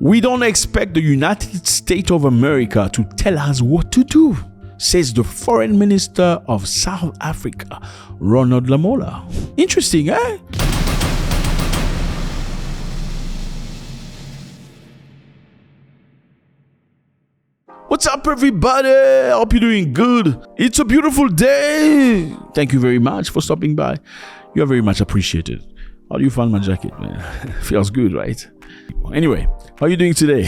We don't expect the United States of America to tell us what to do, says the Foreign Minister of South Africa, Ronald Lamola. Interesting, eh? What's up, everybody? I hope you're doing good. It's a beautiful day. Thank you very much for stopping by. You're very much appreciated. How do you find my jacket, man? Feels good, right? Anyway, how are you doing today?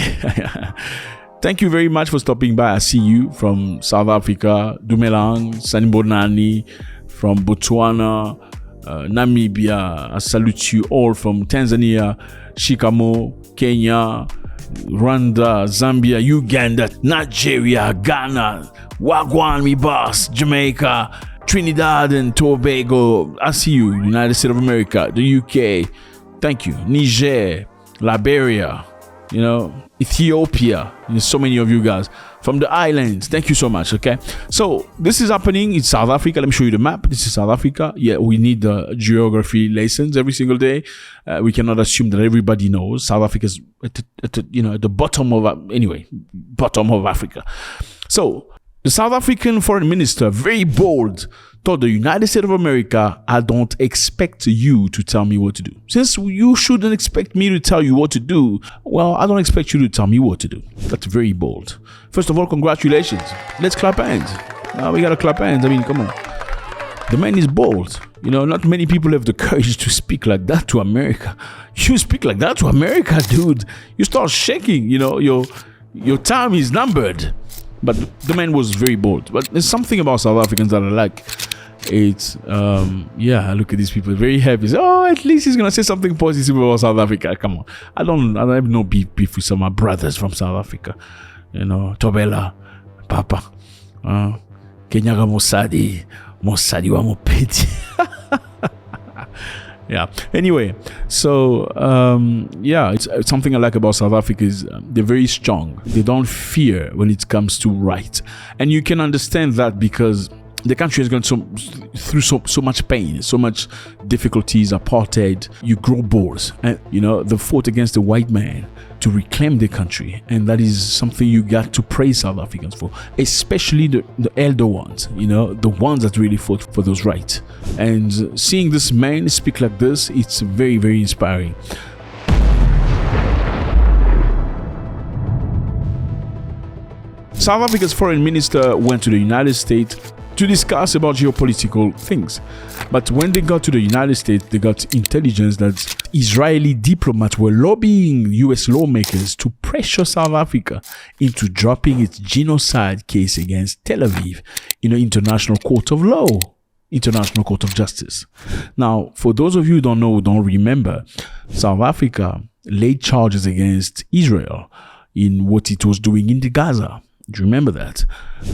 Thank you very much for stopping by. I see you from South Africa, Dumelang, Sanibonani, from Botswana, Namibia. I salute you all from Tanzania, Shikamo, Kenya, Rwanda, Zambia, Uganda, Nigeria, Ghana, Wagwan, mi boss, Jamaica, Trinidad and Tobago. I see you. United States of America, the UK. Thank you. Niger, Liberia, Ethiopia. There's so many of you guys from the islands. Thank you so much. Okay, so this is happening in South Africa. Let me show you the map. This is South Africa. Yeah, we need the geography lessons every single day. We cannot assume that everybody knows South Africa is at the bottom of Africa. So the South African foreign minister, very bold, told the United States of America, I don't expect you to tell me what to do. Since you shouldn't expect me to tell you what to do, well, I don't expect you to tell me what to do. That's very bold. First of all, congratulations. Let's clap hands. We gotta clap hands. I mean, come on. The man is bold. Not many people have the courage to speak like that to America. You speak like that to America, dude. You start shaking. Your time is numbered. But the man was very bold. But there's something about South Africans that I like. It's look at these people, very happy. At least he's gonna say something positive about South Africa. Come on, I don't have no beef with some of my brothers from South Africa. Tobela, Papa, Kenyaga Mosadi wa Mopeti. Yeah. Anyway, so it's something I like about South Africa is they're very strong. They don't fear when it comes to right, and you can understand that because the country has gone through so much pain, so much difficulties, apartheid. You grow bored, and the fought against the white man to reclaim the country, and that is something you got to praise South Africans for, especially the elder ones, the ones that really fought for those rights. And seeing this man speak like this, it's very, very inspiring. South Africa's foreign minister went to the United States to discuss about geopolitical things. But when they got to the United States, they got intelligence that Israeli diplomats were lobbying US lawmakers to pressure South Africa into dropping its genocide case against Tel Aviv in an international court of law, international court of justice. Now, for those of you who don't remember, South Africa laid charges against Israel in what it was doing in the Gaza. Do you remember that?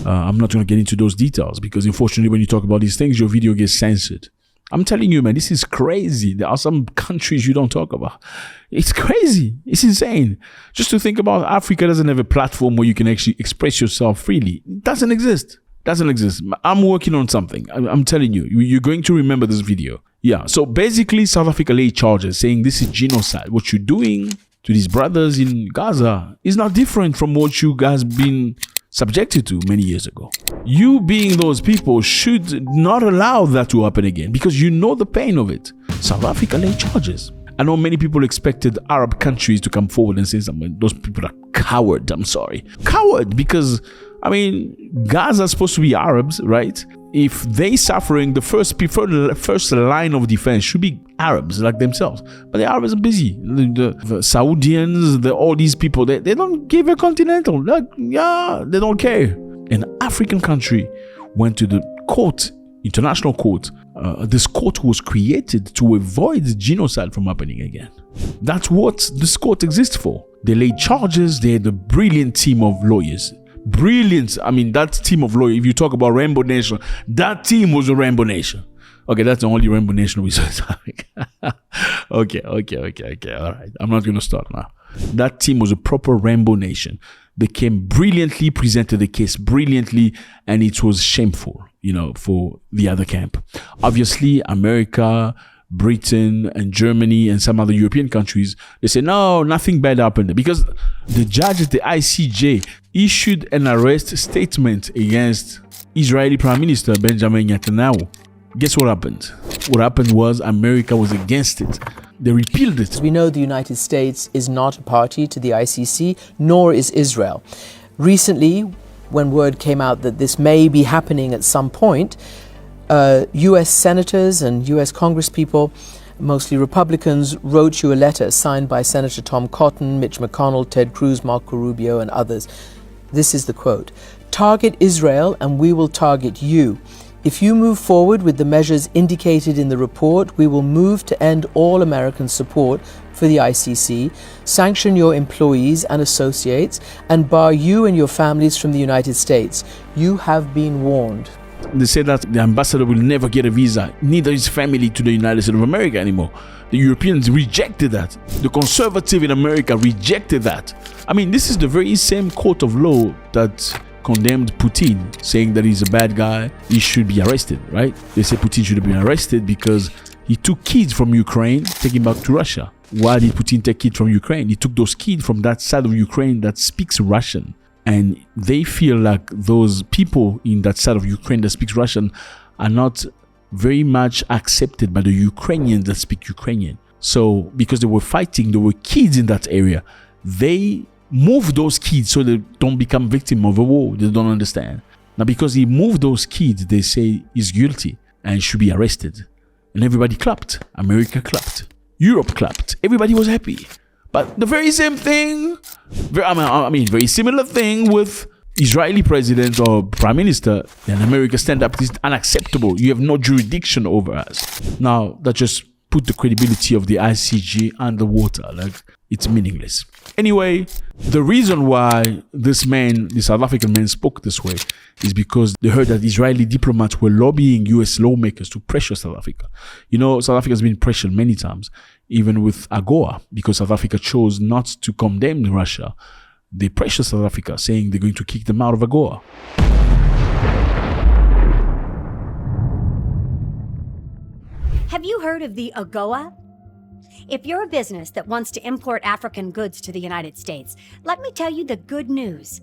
I'm not going to get into those details because unfortunately when you talk about these things, your video gets censored. I'm telling you, man, this is crazy. There are some countries you don't talk about. It's crazy. It's insane. Just to think about Africa doesn't have a platform where you can actually express yourself freely. It doesn't exist. I'm working on something. I'm telling you, you're going to remember this video. Yeah. So basically, South Africa laid charges saying this is genocide. What you're doing to these brothers in Gaza is not different from what you guys been subjected to many years ago. You being those people should not allow that to happen again because you know the pain of it. South Africa laid charges. I know many people expected Arab countries to come forward and say something. Those people are coward. I'm sorry. Coward because, Gaza is supposed to be Arabs, right? If they suffering, the first line of defense should be Arabs like themselves. But the Arabs are busy. The Saudians, all these people, they don't give a continental. They don't care. An African country went to the court, international court. This court was created to avoid genocide from happening again. That's what this court exists for. They laid charges. They had a brilliant team of lawyers. Brilliant. That team of lawyers, if you talk about Rainbow Nation, that team was a Rainbow Nation. Okay, that's the only Rainbow Nation we saw. Okay. All right. I'm not going to start now. That team was a proper Rainbow Nation. They came brilliantly, presented the case brilliantly, and it was shameful, for the other camp. Obviously, America Britain and Germany and some other European countries, they say, no, nothing bad happened. Because the judge at the ICJ issued an arrest statement against Israeli Prime Minister Benjamin Netanyahu. Guess what happened? What happened was America was against it. They repealed it. We know the United States is not a party to the ICC, nor is Israel. Recently, when word came out that this may be happening at some point, US senators and US congresspeople, mostly Republicans, wrote you a letter signed by Senator Tom Cotton, Mitch McConnell, Ted Cruz, Marco Rubio, and others. This is the quote: "Target Israel and we will target you. If you move forward with the measures indicated in the report, we will move to end all American support for the ICC, sanction your employees and associates, and bar you and your families from the United States. You have been warned." They say that the ambassador will never get a visa, neither his family, to the United States of America anymore. The Europeans rejected that. The conservative in America rejected that. I mean, this is the very same court of law that condemned Putin, saying that he's a bad guy, he should be arrested, right? They say Putin should have been arrested because he took kids from Ukraine, taking back to Russia. Why did Putin take kids from Ukraine? He took those kids from that side of Ukraine that speaks Russian. And they feel like those people in that side of Ukraine that speaks Russian are not very much accepted by the Ukrainians that speak Ukrainian. So because they were fighting, there were kids in that area. They move those kids so they don't become victim of a war. They don't understand. Now, because he moved those kids, they say he's guilty and should be arrested. And everybody clapped. America clapped. Europe clapped. Everybody was happy. But the very same thing, very similar thing with Israeli president or prime minister, and America stand up. This is unacceptable. You have no jurisdiction over us. Now, that just put the credibility of the ICJ underwater. Like, it's meaningless. Anyway, the reason why this South African man spoke this way is because they heard that Israeli diplomats were lobbying US lawmakers to pressure South Africa. You know, South Africa has been pressured many times, even with AGOA, because South Africa chose not to condemn Russia. They pressured South Africa, saying they're going to kick them out of AGOA. Have you heard of the AGOA? If you're a business that wants to import African goods to the United States, let me tell you the good news.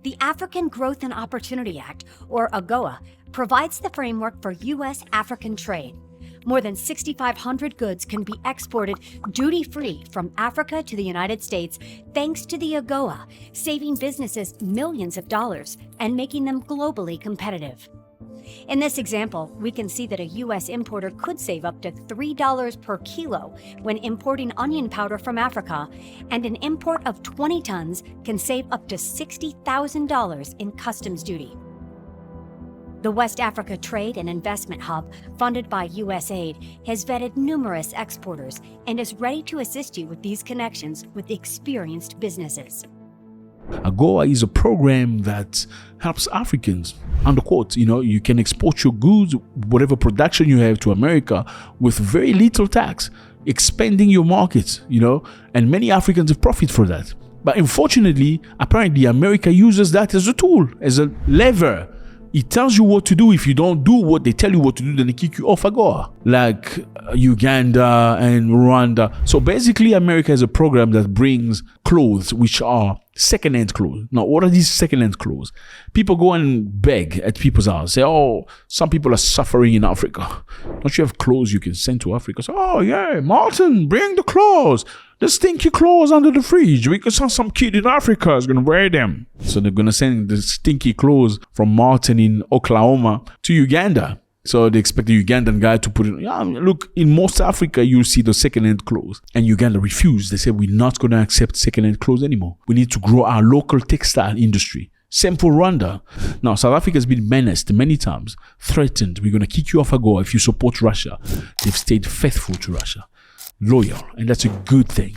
The African Growth and Opportunity Act, or AGOA, provides the framework for U.S.-African trade. More than 6,500 goods can be exported duty-free from Africa to the United States thanks to the AGOA, saving businesses millions of dollars and making them globally competitive. In this example, we can see that a U.S. importer could save up to $3 per kilo when importing onion powder from Africa, and an import of 20 tons can save up to $60,000 in customs duty. The West Africa Trade and Investment Hub, funded by USAID, has vetted numerous exporters and is ready to assist you with these connections with experienced businesses. AGOA is a program that helps Africans. Unquote, you can export your goods, whatever production you have, to America with very little tax, expanding your markets, and many Africans have profit for that. But unfortunately, apparently America uses that as a tool, as a lever. It tells you what to do. If you don't do what they tell you what to do, then they kick you off AGOA, like Uganda and Rwanda. So basically, America has a program that brings clothes, which are second-hand clothes. Now, what are these second-hand clothes? People go and beg at people's house. Say, oh, some people are suffering in Africa. Don't you have clothes you can send to Africa? So, oh, yeah, Martin, bring the clothes. The stinky clothes under the fridge, because some kid in Africa is going to wear them. So they're going to send the stinky clothes from Martin in Oklahoma to Uganda. So they expect the Ugandan guy to put it. Yeah, look, in most Africa, you'll see the second-hand clothes. And Uganda refused. They said, we're not going to accept second-hand clothes anymore. We need to grow our local textile industry. Same for Rwanda. Now, South Africa has been menaced many times, threatened. We're going to kick you off AGOA if you support Russia. They've stayed faithful to Russia. Loyal, and that's a good thing,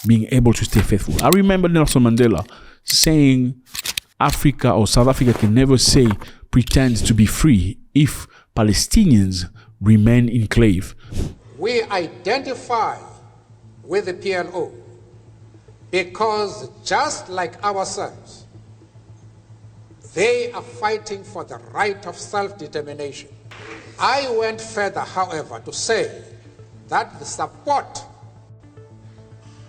being able to stay faithful. I remember Nelson Mandela saying Africa or South Africa can never pretend to be free if Palestinians remain enclave. We identify with the PLO because just like ourselves, they are fighting for the right of self-determination. I went further, however, to say that the support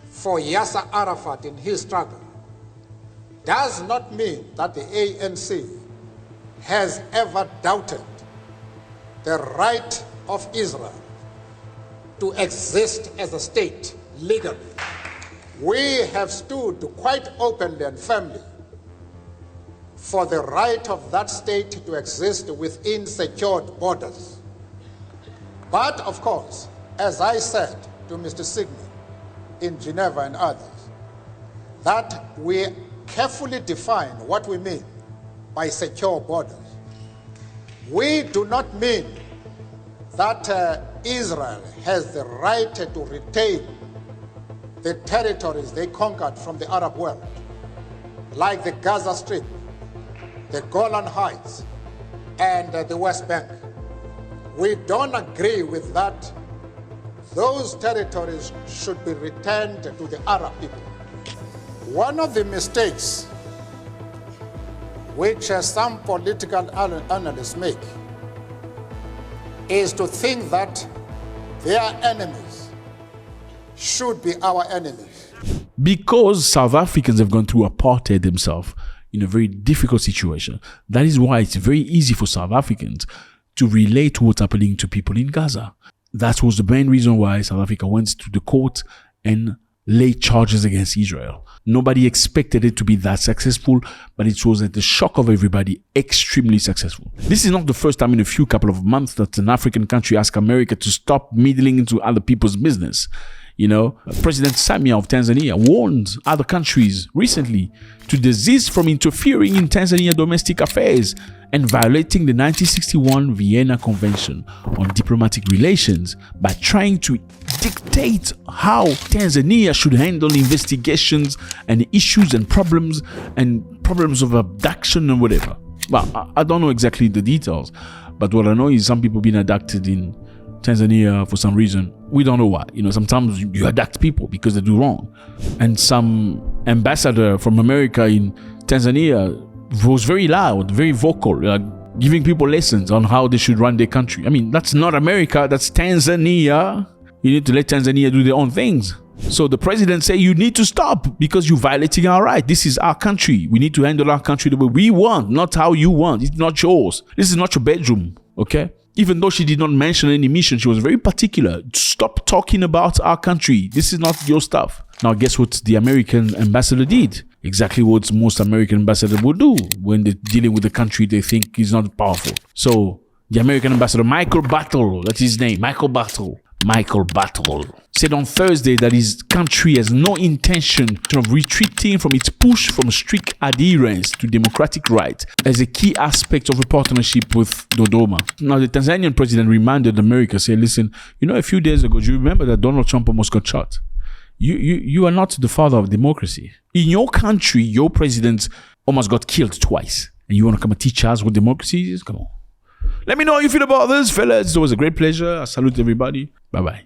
for Yasser Arafat in his struggle does not mean that the ANC has ever doubted the right of Israel to exist as a state legally. We have stood quite openly and firmly for the right of that state to exist within secured borders. But of course, as I said to Mr. Sigmund in Geneva and others, that we carefully define what we mean by secure borders. We do not mean that Israel has the right to retain the territories they conquered from the Arab world, like the Gaza Strip, the Golan Heights, and the West Bank. We don't agree with that. Those territories should be returned to the Arab people. One of the mistakes which some political analysts make is to think that their enemies should be our enemies. Because South Africans have gone through apartheid themselves in a very difficult situation, that is why it's very easy for South Africans to relate to what's happening to people in Gaza. That was the main reason why South Africa went to the court and laid charges against Israel. Nobody expected it to be that successful, but it was at the shock of everybody, extremely successful. This is not the first time in a few couple of months that an African country asks America to stop meddling into other people's business. You know, President Samia of Tanzania warned other countries recently to desist from interfering in Tanzania domestic affairs and violating the 1961 Vienna Convention on Diplomatic Relations by trying to dictate how Tanzania should handle investigations and issues and problems of abduction and whatever. Well, I don't know exactly the details, but what I know is some people being abducted in Tanzania for some reason. We don't know why. You know, sometimes you abduct people because they do wrong. And some ambassador from America in Tanzania was very loud, very vocal, giving people lessons on how they should run their country. I mean, that's not America, that's Tanzania. You need to let Tanzania do their own things. So the president said, you need to stop because you're violating our right. This is our country. We need to handle our country the way we want, not how you want. It's not yours. This is not your bedroom, okay? Even though she did not mention any mission, she was very particular. Stop talking about our country. This is not your stuff. Now, guess what the American ambassador did? Exactly what most American ambassadors would do when they're dealing with a country they think is not powerful. So, the American ambassador, Michael Battle, that's his name, Michael Battle, said on Thursday that his country has no intention of retreating from its push from strict adherence to democratic rights as a key aspect of a partnership with Dodoma. Now, the Tanzanian president reminded America, said, listen, you know, a few days ago, do you remember that Donald Trump almost got shot? You are not the father of democracy. In your country, your president almost got killed twice. And you want to come and teach us what democracy is? Come on. Let me know how you feel about this, fellas. It was a great pleasure. I salute everybody. Bye-bye.